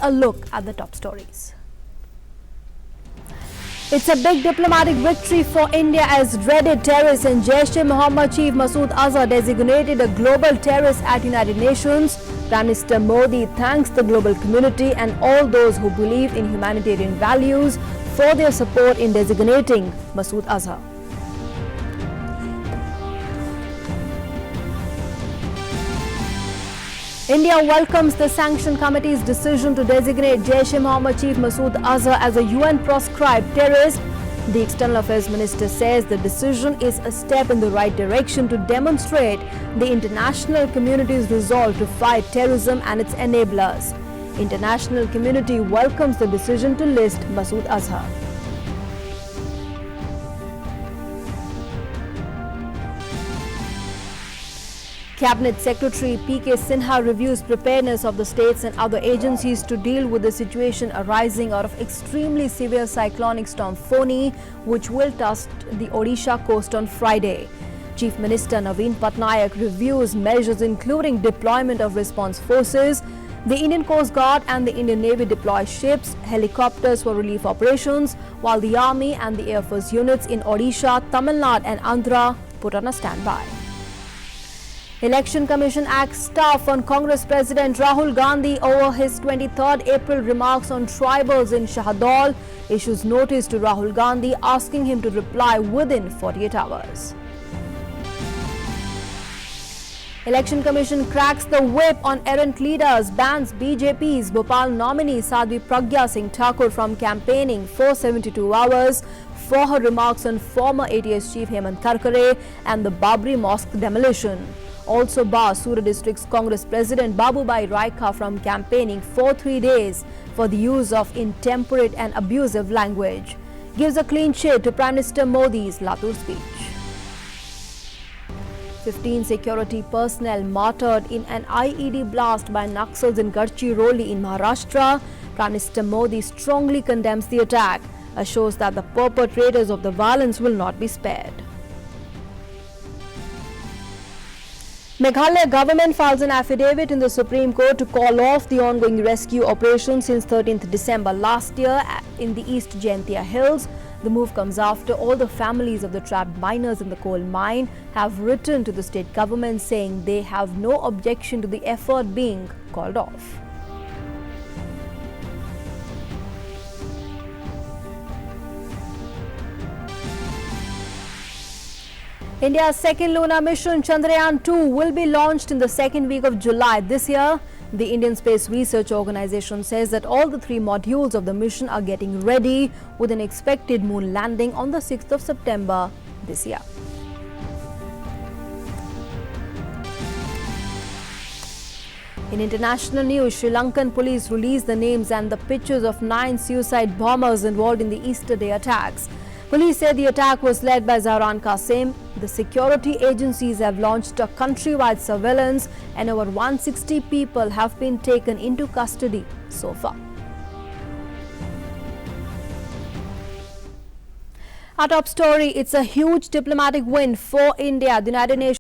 a look at the top stories. It's a big diplomatic victory for India as dreaded terrorist and Jaish-e-Mohammed chief Masood Azhar designated a global terrorist at United Nations. Prime Minister Modi thanks the global community and all those who believe in humanitarian values for their support in designating Masood Azhar. India welcomes the Sanction Committee's decision to designate Jaish-e-Mohammed chief Masood Azhar as a UN-proscribed terrorist. The External Affairs Minister says the decision is a step in the right direction to demonstrate the international community's resolve to fight terrorism and its enablers. International community welcomes the decision to list Masood Azhar. Cabinet Secretary P.K. Sinha reviews preparedness of the states and other agencies to deal with the situation arising out of extremely severe cyclonic storm FANI, which will touch the Odisha coast on Friday. Chief Minister Naveen Patnaik reviews measures including deployment of response forces. The Indian Coast Guard and the Indian Navy deploy ships, helicopters for relief operations, while the Army and the Air Force units in Odisha, Tamil Nadu and Andhra put on a standby. Election Commission acts staff on Congress President Rahul Gandhi over his 23rd April remarks on tribals in Shahdol, issues notice to Rahul Gandhi asking him to reply within 48 hours. Election Commission cracks the whip on errant leaders, bans BJP's Bhopal nominee Sadhvi Pragya Singh Thakur from campaigning for 72 hours for her remarks on former ATS chief Hemant Karkare and the Babri Mosque demolition. Also bars Surat District's Congress President Babubhai Raika from campaigning for 3 days for the use of intemperate and abusive language. Gives a clean sheet to Prime Minister Modi's Latur speech. 15 security personnel martyred in an IED blast by Naxals in Gadchiroli in Maharashtra. Prime Minister Modi strongly condemns the attack, assures that the perpetrators of the violence will not be spared. Meghalaya government files an affidavit in the Supreme Court to call off the ongoing rescue operation since 13th December last year in the East Jaintia Hills. The move comes after all the families of the trapped miners in the coal mine have written to the state government saying they have no objection to the effort being called off. India's second lunar mission Chandrayaan-2 will be launched in the second week of July this year. The Indian Space Research Organization says that all the 3 modules of the mission are getting ready with an expected moon landing on the 6th of September this year. In international news, Sri Lankan police released the names and the pictures of 9 suicide bombers involved in the Easter Day attacks. Police said the attack was led by Zahran Qasim. The security agencies have launched a countrywide surveillance and over 160 people have been taken into custody so far. Our top story, it's a huge diplomatic win for India. The United Nations